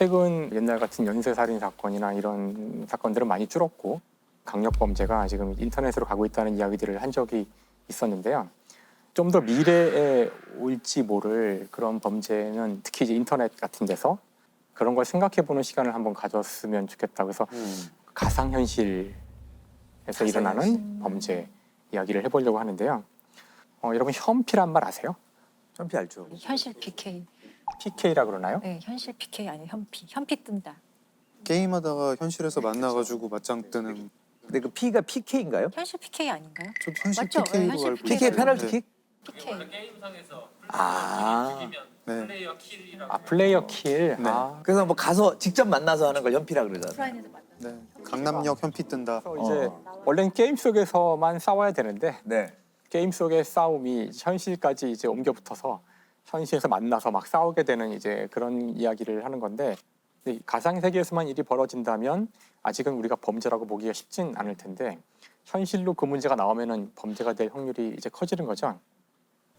최근 옛날 같은 연쇄살인 사건이나 이런 사건들은 많이 줄었고 강력 범죄가 지금 인터넷으로 가고 있다는 이야기들을 한 적이 있었는데요. 좀 더 미래에 올지 모를 그런 범죄는 특히 이제 인터넷 같은 데서 그런 걸 생각해보는 시간을 한번 가졌으면 좋겠다. 그래서 가상현실에서 일어나는 범죄 이야기를 해보려고 하는데요. 여러분 현피란 말 아세요? 현피 알죠? 현실 PK. PK라 그러나요? 네, 현실 PK 아니에요. 현피. 현피 뜬다. 게임하다가 현실에서 만나가지고 맞짱 뜨는. 근데 그 P가 PK인가요? 현실 PK 아닌가요? 저 현실 맞죠? 네, PK로 현실 알고 PK. PK 있어요. 페널티킥? PK. 아. 네. 아 플레이어 킬. 네. 그래서 뭐 가서 직접 만나서 하는 걸 현피라 그러잖아요. 오프라인에서 만나. 네. 강남역 현피 뜬다. 그래서 이제 원래는 게임 속에서만 싸워야 되는데 네. 게임 속의 싸움이 현실까지 이제 옮겨 붙어서 현실에서 만나서 막 싸우게 되는 이제 그런 이야기를 하는 건데 이 가상 세계에서만 일이 벌어진다면 아직은 우리가 범죄라고 보기가 쉽진 않을 텐데 현실로 그 문제가 나오면은 범죄가 될 확률이 이제 커지는 거죠.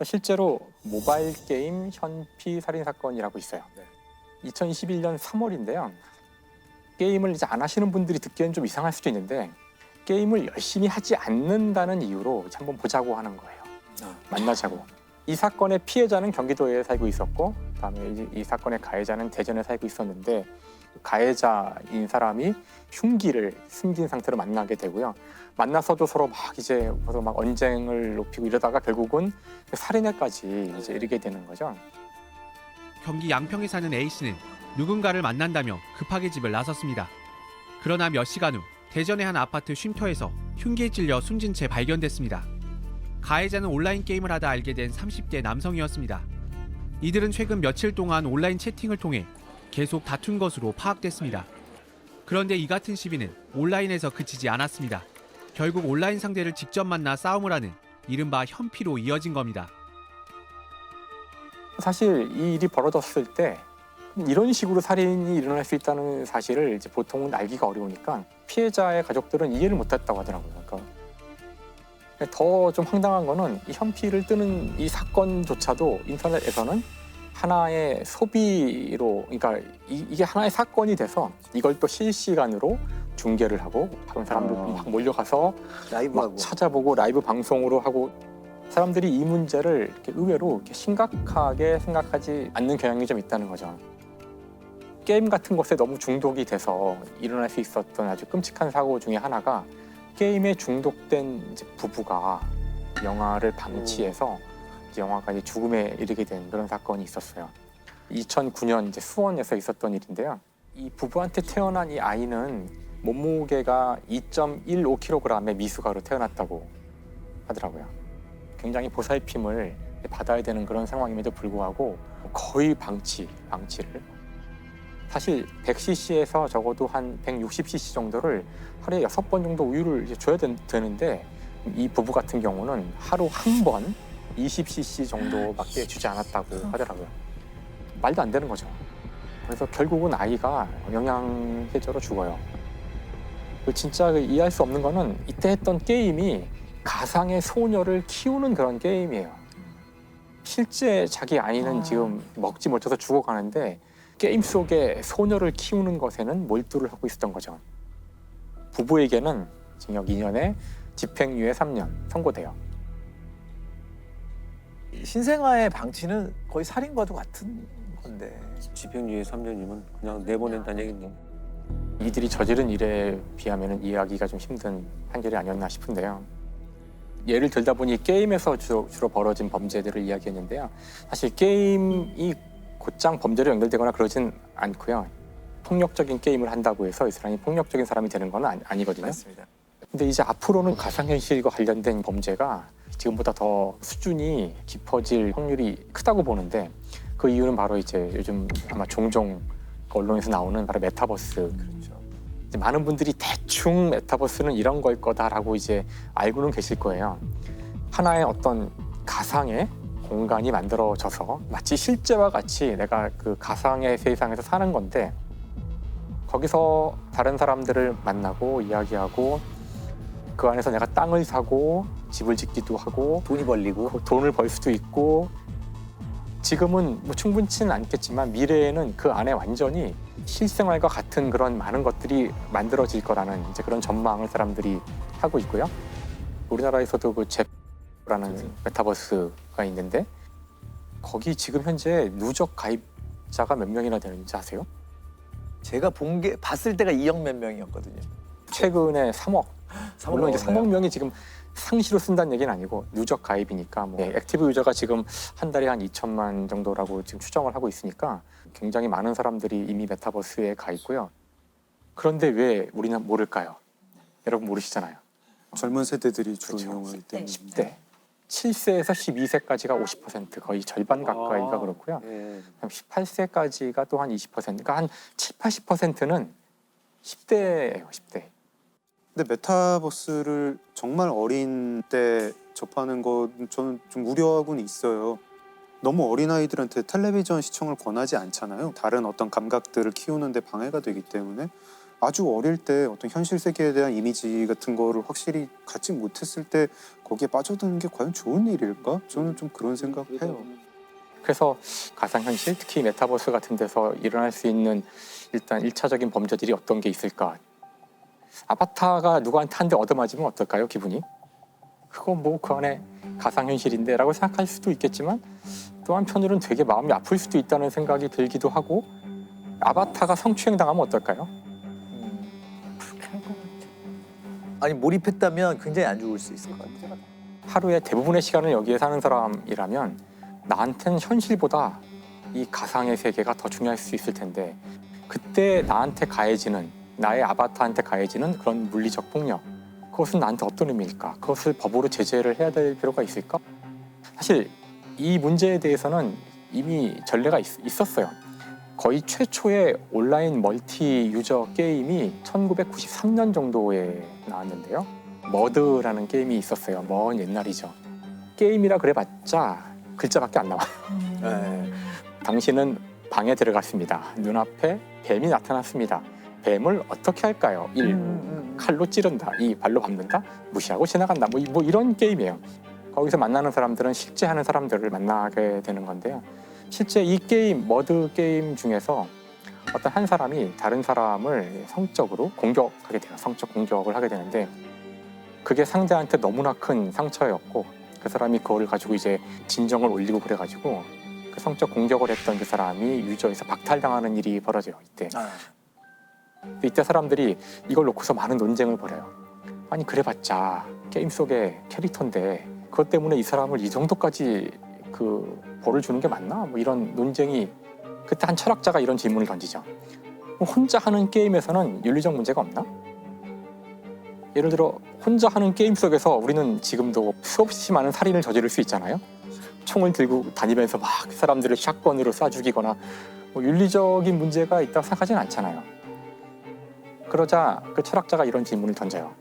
실제로 모바일 게임 현피 살인 사건이라고 있어요. 2021년 3월인데요. 게임을 이제 안 하시는 분들이 듣기엔 좀 이상할 수도 있는데 게임을 열심히 하지 않는다는 이유로 한번 보자고 하는 거예요. 만나자고. 이 사건의 피해자는 경기도에 살고 있었고 그다음에 이 사건의 가해자는 대전에 살고 있었는데 가해자인 사람이 흉기를 숨긴 상태로 만나게 되고요. 만나서도 서로 막 이제 서로 막 언쟁을 높이고 이러다가 결국은 살인에까지 이제 이르게 되는 거죠. 경기 양평에 사는 A씨는 누군가를 만난다며 급하게 집을 나섰습니다. 그러나 몇 시간 후 대전의 한 아파트 쉼터에서 흉기에 찔려 숨진 채 발견됐습니다. 가해자는 온라인 게임을 하다 알게 된 30대 남성이었습니다. 이들은 최근 며칠 동안 온라인 채팅을 통해 계속 다툰 것으로 파악됐습니다. 그런데 이 같은 시비는 온라인에서 그치지 않았습니다. 결국 온라인 상대를 직접 만나 싸움을 하는 이른바 현피로 이어진 겁니다. 사실 이 일이 벌어졌을 때 이런 식으로 살인이 일어날 수 있다는 사실을 이제 보통은 알기가 어려우니까 피해자의 가족들은 이해를 못했다고 하더라고요. 그러니까 더 좀 황당한 거는 이 현피를 뜨는 이 사건조차도 인터넷에서는 하나의 소비로, 그러니까 이게 하나의 사건이 돼서 이걸 또 실시간으로 중계를 하고 다른 사람들 막 몰려가서 라이브하고. 막 찾아보고 라이브 방송으로 하고 사람들이 이 문제를 이렇게 의외로 이렇게 심각하게 생각하지 않는 경향이 좀 있다는 거죠. 게임 같은 것에 너무 중독이 돼서 일어날 수 있었던 아주 끔찍한 사고 중에 하나가 게임에 중독된 이제 부부가 영화를 방치해서 이제 영화가 이제 죽음에 이르게 된 그런 사건이 있었어요. 2009년 이제 수원에서 있었던 일인데요. 이 부부한테 태어난 이 아이는 몸무게가 2.15kg의 미숙아로 태어났다고 하더라고요. 굉장히 보살핌을 받아야 되는 그런 상황임에도 불구하고 거의 방치를. 사실 100cc에서 적어도 한 160cc 정도를 하루에 6번 정도 우유를 이제 줘야 되는데 이 부부 같은 경우는 하루 한 번 20cc 정도밖에 주지 않았다고 하더라고요. 말도 안 되는 거죠. 그래서 결국은 아이가 영양해저로 죽어요. 진짜 이해할 수 없는 거는 이때 했던 게임이 가상의 소녀를 키우는 그런 게임이에요. 실제 자기 아이는 지금 먹지 못해서 죽어가는데 게임 속에 소녀를 키우는 것에는 몰두를 하고 있었던 거죠. 부부에게는 징역 2년에 집행유예 3년 선고돼요. 신생아의 방치는 거의 살인과도 같은 건데. 집행유예 3년이면 그냥 내보낸다는 얘긴데. 이들이 저지른 일에 비하면 이해하기가 좀 힘든 판결이 아니었나 싶은데요. 예를 들다 보니 게임에서 주로 벌어진 범죄들을 이야기했는데요. 사실 게임이 곧장 범죄로 연결되거나 그러진 않고요. 폭력적인 게임을 한다고 해서 이 사람이 폭력적인 사람이 되는 건 아니거든요. 맞습니다. 근데 이제 앞으로는 가상현실과 관련된 범죄가 지금보다 더 수준이 깊어질 확률이 크다고 보는데 그 이유는 바로 이제 요즘 아마 종종 언론에서 나오는 바로 메타버스. 그렇죠. 이제 많은 분들이 대충 메타버스는 이런 걸 거다라고 이제 알고는 계실 거예요. 하나의 어떤 가상의 공간이 만들어져서 마치 실제와 같이 내가 그 가상의 세상에서 사는 건데 거기서 다른 사람들을 만나고 이야기하고 그 안에서 내가 땅을 사고 집을 짓기도 하고 돈이 벌리고. 돈을 벌 수도 있고 지금은 뭐 충분치는 않겠지만 미래에는 그 안에 완전히 실생활과 같은 그런 많은 것들이 만들어질 거라는 이제 그런 전망을 사람들이 하고 있고요. 우리나라에서도 그 잽라는 메타버스가 있는데 거기 지금 현재 누적 가입자가 몇 명이나 되는지 아세요? 제가 봤을 때가 2억 몇 명이었거든요. 최근에 3억. 물론 이제 3억 넘었네요. 명이 지금 상시로 쓴다는 얘기는 아니고 누적 가입이니까 뭐 액티브 유저가 지금 한 달에 한 2천만 정도라고 지금 추정을 하고 있으니까 굉장히 많은 사람들이 이미 메타버스에 가 있고요. 그런데 왜 우리는 모를까요? 여러분 모르시잖아요. 젊은 세대들이 주로 그렇죠. 이용하기 때문에. 10대. 7세에서 12세까지가 50% 거의 절반 가까이가 그렇고요. 예. 18세까지가 또 한 20%. 그러니까 한 7, 80%는 10대예요, 10대. 근데 메타버스를 정말 어린 때 접하는 건 저는 좀 우려하고는 있어요. 너무 어린아이들한테 텔레비전 시청을 권하지 않잖아요. 다른 어떤 감각들을 키우는 데 방해가 되기 때문에 아주 어릴 때 어떤 현실 세계에 대한 이미지 같은 거를 확실히 갖지 못했을 때 거기에 빠져드는 게 과연 좋은 일일까? 저는 좀 그런 생각해요. 그래서 가상현실, 특히 메타버스 같은 데서 일어날 수 있는 일단 1차적인 범죄들이 어떤 게 있을까? 아바타가 누구한테 한 대 얻어맞으면 어떨까요, 기분이? 그거 뭐 그 안에 가상현실인데 라고 생각할 수도 있겠지만 또 한편으로는 되게 마음이 아플 수도 있다는 생각이 들기도 하고 아바타가 성추행 당하면 어떨까요? 불쾌할 것 같아. 아니 몰입했다면 굉장히 안 좋을 수 있을 것 같아요. 하루에 대부분의 시간을 여기에 사는 사람이라면 나한테는 현실보다 이 가상의 세계가 더 중요할 수 있을 텐데 그때 나한테 가해지는 나의 아바타한테 가해지는 그런 물리적 폭력 그것은 나한테 어떤 의미일까? 그것을 법으로 제재를 해야 될 필요가 있을까? 사실 이 문제에 대해서는 이미 전례가 있었어요. 거의 최초의 온라인 멀티 유저 게임이 1993년 정도에 나왔는데요. 머드라는 게임이 있었어요. 먼 옛날이죠. 게임이라 그래봤자 글자밖에 안 나와요. 네. 당신은 방에 들어갔습니다. 눈앞에 뱀이 나타났습니다. 뱀을 어떻게 할까요? 1. 칼로 찌른다. 2. 발로 밟는다. 무시하고 지나간다. 뭐 이런 게임이에요. 거기서 만나는 사람들은 실제 하는 사람들을 만나게 되는 건데요. 실제 이 게임, 머드 게임 중에서 어떤 한 사람이 다른 사람을 성적으로 공격하게 돼요. 성적 공격을 하게 되는데 그게 상대한테 너무나 큰 상처였고 그 사람이 그걸 가지고 이제 진정을 올리고 그래가지고 그 성적 공격을 했던 그 사람이 유저에서 박탈당하는 일이 벌어져요. 이때. 이때 사람들이 이걸 놓고서 많은 논쟁을 벌여요. 아니 그래봤자 게임 속의 캐릭터인데 그것 때문에 이 사람을 이 정도까지 그 벌을 주는 게 맞나? 뭐 이런 논쟁이 그때 한 철학자가 이런 질문을 던지죠. 혼자 하는 게임에서는 윤리적 문제가 없나? 예를 들어 혼자 하는 게임 속에서 우리는 지금도 수없이 많은 살인을 저지를 수 있잖아요. 총을 들고 다니면서 막 사람들을 샷건으로 쏴 죽이거나 뭐 윤리적인 문제가 있다고 생각하지는 않잖아요. 그러자 그 철학자가 이런 질문을 던져요.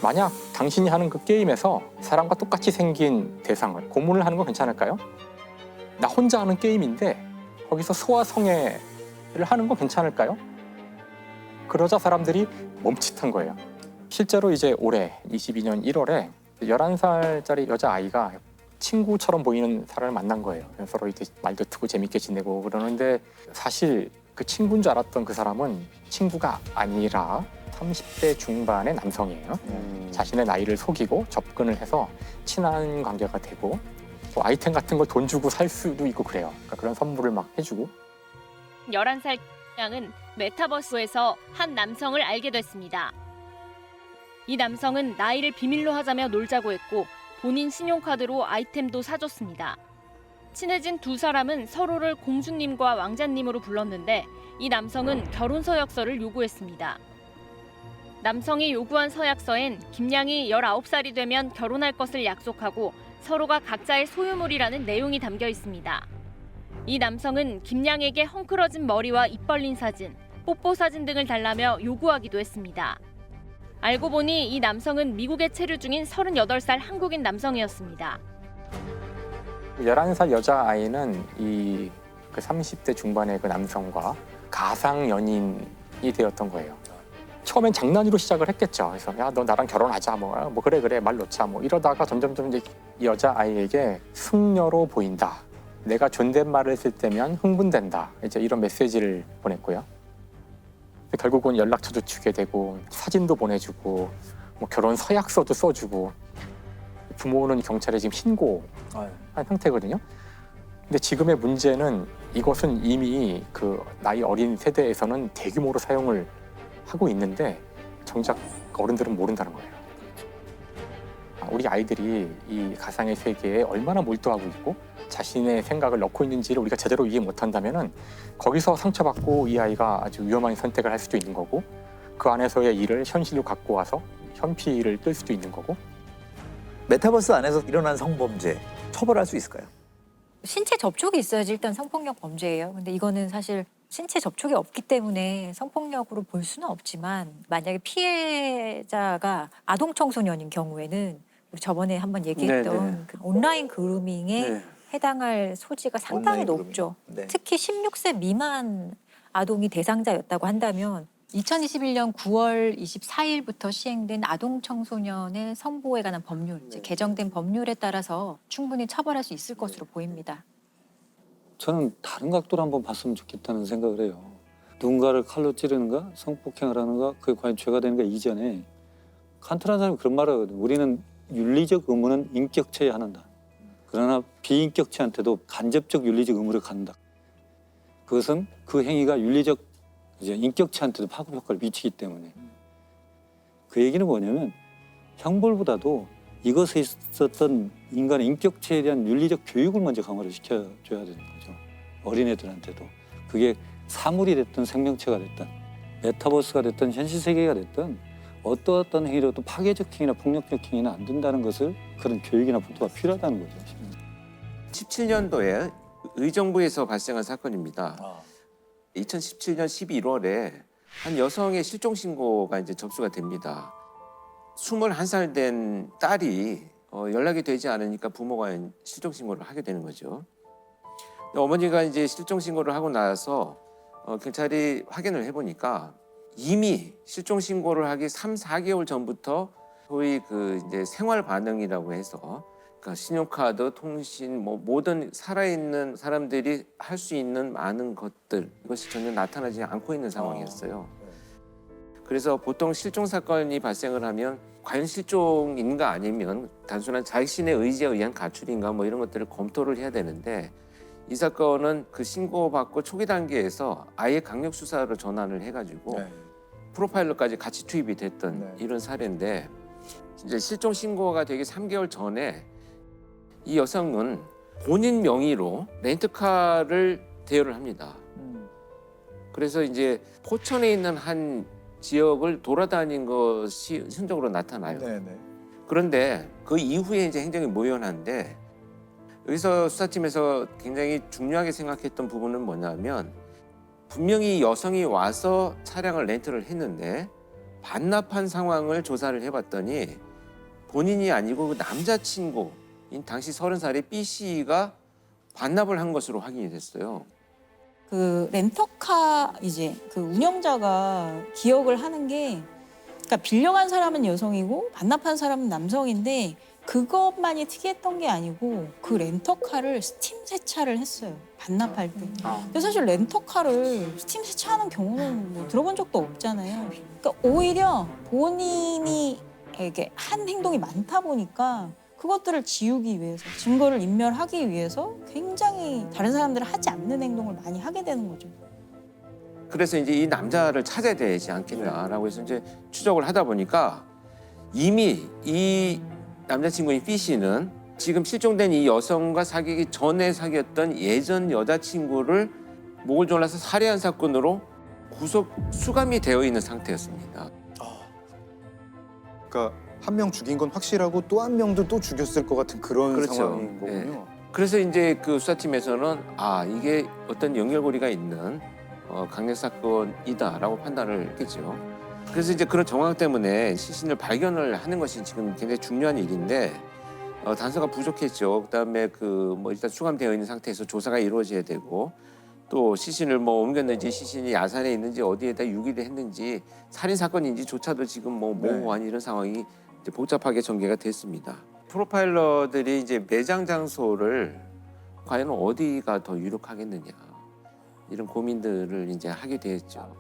만약 당신이 하는 그 게임에서 사람과 똑같이 생긴 대상을 고문을 하는 건 괜찮을까요? 나 혼자 하는 게임인데 거기서 소아성애를 하는 건 괜찮을까요? 그러자 사람들이 멈칫한 거예요. 실제로 이제 올해 22년 1월에 11살짜리 여자아이가 친구처럼 보이는 사람을 만난 거예요. 서로 이렇게 말도 트고 재밌게 지내고 그러는데 사실 그 친구인 줄 알았던 그 사람은 친구가 아니라 30대 중반의 남성이에요. 자신의 나이를 속이고 접근을 해서 친한 관계가 되고 뭐 아이템 같은 걸 돈 주고 살 수도 있고 그래요. 그러니까 그런 선물을 막 해주고 11살 양은 메타버스에서 한 남성을 알게 됐습니다. 이 남성은 나이를 비밀로 하자며 놀자고 했고 본인 신용카드로 아이템도 사줬습니다. 친해진 두 사람은 서로를 공주님과 왕자님으로 불렀는데 이 남성은 결혼 서약서를 요구했습니다. 남성이 요구한 서약서엔 김양이 19살이 되면 결혼할 것을 약속하고 서로가 각자의 소유물이라는 내용이 담겨 있습니다. 이 남성은 김양에게 헝클어진 머리와 입 벌린 사진, 뽀뽀 사진 등을 달라며 요구하기도 했습니다. 알고 보니 이 남성은 미국에 체류 중인 38살 한국인 남성이었습니다. 11살 여자아이는 이 그 30대 중반의 그 남성과 가상 연인이 되었던 거예요. 처음엔 장난으로 시작을 했겠죠. 그래서 야, 너 나랑 결혼하자. 뭐 그래 말 놓자. 뭐 이러다가 점점 이제 여자아이에게 숙녀로 보인다. 내가 존댓말을 쓸 때면 흥분된다. 이제 이런 메시지를 보냈고요. 결국은 연락처도 주게 되고 사진도 보내주고 뭐 결혼 서약서도 써주고 부모는 경찰에 지금 신고한 상태거든요. 근데 지금의 문제는 이것은 이미 그 나이 어린 세대에서는 대규모로 사용을 하고 있는데 정작 어른들은 모른다는 거예요. 우리 아이들이 이 가상의 세계에 얼마나 몰두하고 있고 자신의 생각을 넣고 있는지를 우리가 제대로 이해 못한다면은 거기서 상처받고 이 아이가 아주 위험한 선택을 할 수도 있는 거고 그 안에서의 일을 현실로 갖고 와서 현피를 뜰 수도 있는 거고. 메타버스 안에서 일어난 성범죄 처벌할 수 있을까요? 신체 접촉이 있어야지 일단 성폭력 범죄예요. 근데 이거는 사실 신체 접촉이 없기 때문에 성폭력으로 볼 수는 없지만 만약에 피해자가 아동 청소년인 경우에는 우리 저번에 한번 얘기했던 그 온라인 그루밍에 네. 해당할 소지가 상당히 온라인 그루밍. 높죠. 네. 특히 16세 미만 아동이 대상자였다고 한다면 2021년 9월 24일부터 시행된 아동 청소년의 성보호에 관한 법률, 이제 개정된 법률에 따라서 충분히 처벌할 수 있을 것으로 보입니다. 저는 다른 각도로 한번 봤으면 좋겠다는 생각을 해요. 누군가를 칼로 찌르는가, 성폭행을 하는가, 그게 과연 죄가 되는가 이전에 칸트라는 사람이 그런 말을 하거든요. 우리는 윤리적 의무는 인격체에 하는다. 그러나 비인격체한테도 간접적 윤리적 의무를 갖는다. 그것은 그 행위가 윤리적 이제 인격체한테도 파급 효과를 미치기 때문에 그 얘기는 뭐냐면 형벌보다도 이것에 있었던 인간의 인격체에 대한 윤리적 교육을 먼저 강화를 시켜줘야 되는 거죠. 어린애들한테도. 그게 사물이 됐든 생명체가 됐든 메타버스가 됐든 현실 세계가 됐든 어떤 행위로도 파괴적 행위나 폭력적 행위는 안 된다는 것을 그런 교육이나 보도가 필요하다는 거죠. 17년도에 의정부에서 발생한 사건입니다. 2017년 11월에 한 여성의 실종 신고가 이제 접수가 됩니다. 21살 된 딸이 연락이 되지 않으니까 부모가 실종 신고를 하게 되는 거죠. 어머니가 이제 실종 신고를 하고 나서 경찰이 확인을 해보니까 이미 실종 신고를 하기 3, 4개월 전부터 소위 그 이제 생활 반응이라고 해서 그러니까 신용카드, 통신, 뭐 모든 살아있는 사람들이 할 수 있는 많은 것들 이것이 전혀 나타나지 않고 있는 상황이었어요. 그래서 보통 실종 사건이 발생을 하면 과연 실종인가 아니면 단순한 자신의 의지에 의한 가출인가 뭐 이런 것들을 검토를 해야 되는데 이 사건은 그 신고받고 초기 단계에서 아예 강력 수사로 전환을 해가지고 프로파일러까지 같이 투입이 됐던 이런 사례인데 이제 실종 신고가 되기 3개월 전에 이 여성은 본인 명의로 렌트카를 대여를 합니다. 그래서 이제 포천에 있는 한 지역을 돌아다닌 것이 흔적으로 나타나요. 그런데 그 이후에 이제 행정이 모연한데 여기서 수사팀에서 굉장히 중요하게 생각했던 부분은 뭐냐면 분명히 여성이 와서 차량을 렌트를 했는데 반납한 상황을 조사를 해봤더니 본인이 아니고 그 남자친구인 당시 30살의 B 씨가 반납을 한 것으로 확인이 됐어요. 그 렌터카 이제 그 운영자가 기억을 하는 게 그러니까 빌려간 사람은 여성이고 반납한 사람은 남성인데 그것만이 특이했던 게 아니고 그 렌터카를 스팀 세차를 했어요. 반납할 때. 근데 사실 렌터카를 스팀 세차하는 경우는 뭐 들어본 적도 없잖아요. 그러니까 오히려 본인이 이게 한 행동이 많다 보니까 그것들을 지우기 위해서 증거를 인멸하기 위해서 굉장히 다른 사람들은 하지 않는 행동을 많이 하게 되는 거죠. 그래서 이제 이 남자를 찾아야 되지 않겠나라고 해서 이제 추적을 하다 보니까 이미 이 남자친구인 B 씨는 지금 실종된 이 여성과 사귀기 전에 사귀었던 예전 여자친구를 목을 졸라서 살해한 사건으로 구속 수감이 되어 있는 상태였습니다. 그러니까 한 명 죽인 건 확실하고 또 한 명도 또 죽였을 것 같은 그런 그렇죠. 상황인 거군요. 그래서 이제 그 수사팀에서는 이게 어떤 연결고리가 있는 강력 사건이다라고 판단을 했겠죠. 그래서 이제 그런 정황 때문에 시신을 발견을 하는 것이 지금 굉장히 중요한 일인데 단서가 부족했죠. 그다음에 그 뭐 일단 수감되어 있는 상태에서 조사가 이루어져야 되고 또 시신을 뭐 옮겼는지 시신이 야산에 있는지 어디에다 유기를 했는지 살인 사건인지조차도 지금 뭐 모호한 이런 상황이 이제 복잡하게 전개가 됐습니다. 프로파일러들이 이제 매장 장소를 과연 어디가 더 유력하겠느냐 이런 고민들을 이제 하게 되었죠.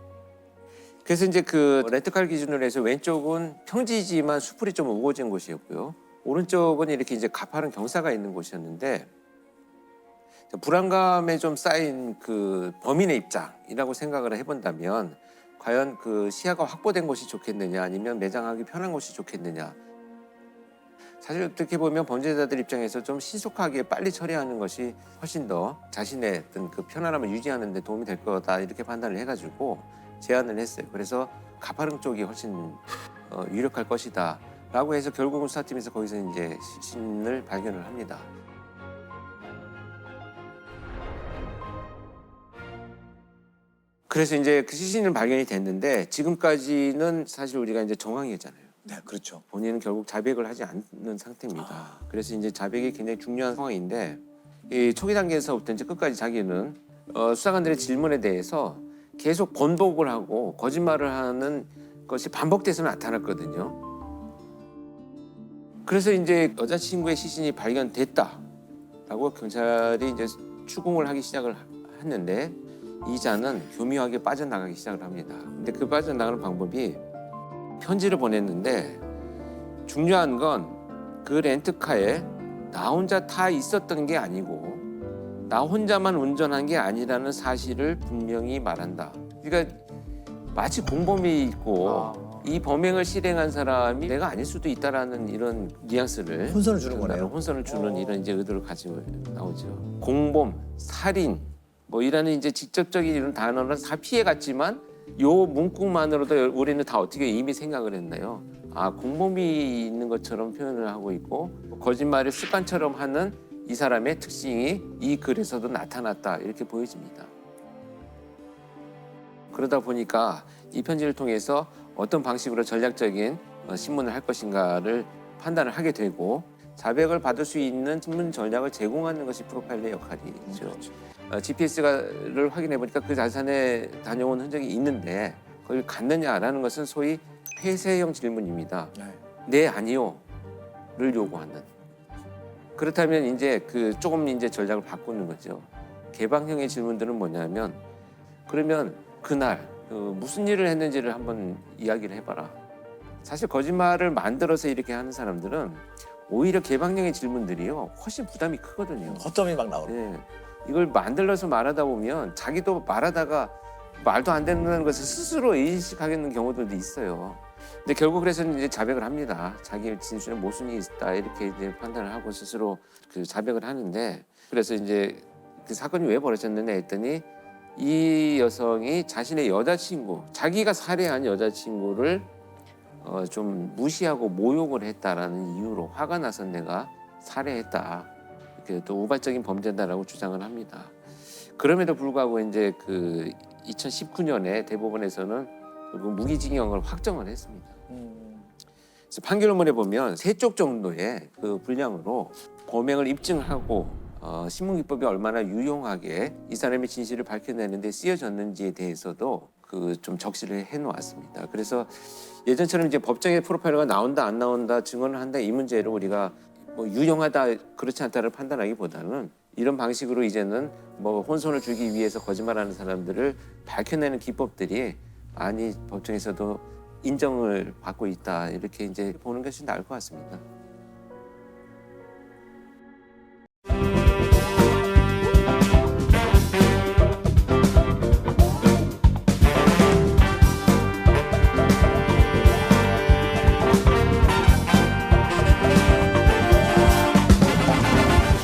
그래서 이제 그 렌트카를 기준으로 해서 왼쪽은 평지지만 수풀이 좀 우거진 곳이었고요. 오른쪽은 이렇게 이제 가파른 경사가 있는 곳이었는데 불안감에 좀 쌓인 그 범인의 입장이라고 생각을 해본다면 과연 그 시야가 확보된 곳이 좋겠느냐 아니면 매장하기 편한 곳이 좋겠느냐. 사실 어떻게 보면 범죄자들 입장에서 좀 신속하게 빨리 처리하는 것이 훨씬 더 자신의 어떤 그 편안함을 유지하는 데 도움이 될 거다 이렇게 판단을 해가지고 제안을 했어요. 그래서 가파른 쪽이 훨씬 유력할 것이다 라고 해서 결국은 수사팀에서 거기서 이제 시신을 발견을 합니다. 그래서 이제 그 시신은 발견이 됐는데 지금까지는 사실 우리가 이제 정황이었잖아요. 네, 그렇죠. 본인은 결국 자백을 하지 않는 상태입니다. 그래서 이제 자백이 굉장히 중요한 상황인데 이 초기 단계에서부터 이제 끝까지 자기는 수사관들의 질문에 대해서 계속 번복을 하고 거짓말을 하는 것이 반복돼서 나타났거든요. 그래서 이제 여자친구의 시신이 발견됐다라고 경찰이 이제 추궁을 하기 시작을 했는데 이자는 교묘하게 빠져나가기 시작을 합니다. 근데 그 빠져나가는 방법이 편지를 보냈는데 중요한 건 그 렌트카에 나 혼자 타 있었던 게 아니고 나 혼자만 운전한 게 아니라는 사실을 분명히 말한다. 그러니까 마치 공범이 있고 이 범행을 실행한 사람이 내가 아닐 수도 있다라는 이런 뉘앙스를 혼선을 주는 거네요. 혼선을 주는 이런 이제 의도를 가지고 나오죠. 공범, 살인 뭐 이라는 이제 직접적인 이런 단어는 다 피해갔지만 요 문구만으로도 우리는 다 어떻게 이미 생각을 했나요? 아, 공범이 있는 것처럼 표현을 하고 있고 거짓말을 습관처럼 하는 이 사람의 특징이 이 글에서도 나타났다 이렇게 보여집니다. 그러다 보니까 이 편지를 통해서 어떤 방식으로 전략적인 신문을 할 것인가를 판단을 하게 되고 자백을 받을 수 있는 신문 전략을 제공하는 것이 프로파일러의 역할이죠. GPS를 확인해 보니까 그 자산에 다녀온 흔적이 있는데 거기 갔느냐라는 것은 소위 폐쇄형 질문입니다. 네, 아니요를 요구하는. 그렇다면 이제 그 조금 이제 전략을 바꾸는 거죠. 개방형의 질문들은 뭐냐면 그러면 그날 무슨 일을 했는지를 한번 이야기를 해봐라. 사실 거짓말을 만들어서 이렇게 하는 사람들은 오히려 개방형의 질문들이요 훨씬 부담이 크거든요. 헛점이 막 나오고. 네. 이걸 만들어서 말하다 보면 자기도 말하다가 말도 안 되는 것을 스스로 인식하겠는 경우들도 있어요. 근데 결국 그래서 이제 자백을 합니다. 자기 진술에 모순이 있다 이렇게 이제 판단을 하고 스스로 그 자백을 하는데 그래서 이제 그 사건이 왜 벌어졌느냐 했더니 이 여성이 자신의 여자친구, 자기가 살해한 여자친구를 좀 무시하고 모욕을 했다라는 이유로 화가 나서 내가 살해했다. 이렇게 또 우발적인 범죄다라고 주장을 합니다. 그럼에도 불구하고 이제 그 2019년에 대법원에서는 결국 무기징역을 확정을 했습니다. 그래서 판결문에 보면 3쪽 정도의 그 분량으로 범행을 입증하고 신문기법이 얼마나 유용하게 이 사람의 진실을 밝혀내는데 쓰여졌는지에 대해서도 그 좀 적시를 해놓았습니다. 그래서 예전처럼 이제 법정에 프로파일러가 나온다 안 나온다 증언을 한다 이 문제를 우리가 뭐 유용하다 그렇지 않다를 판단하기보다는 이런 방식으로 이제는 뭐 혼선을 주기 위해서 거짓말하는 사람들을 밝혀내는 기법들이 많이 법정에서도 인정을 받고 있다 이렇게 이제 보는 것이 나을 것 같습니다.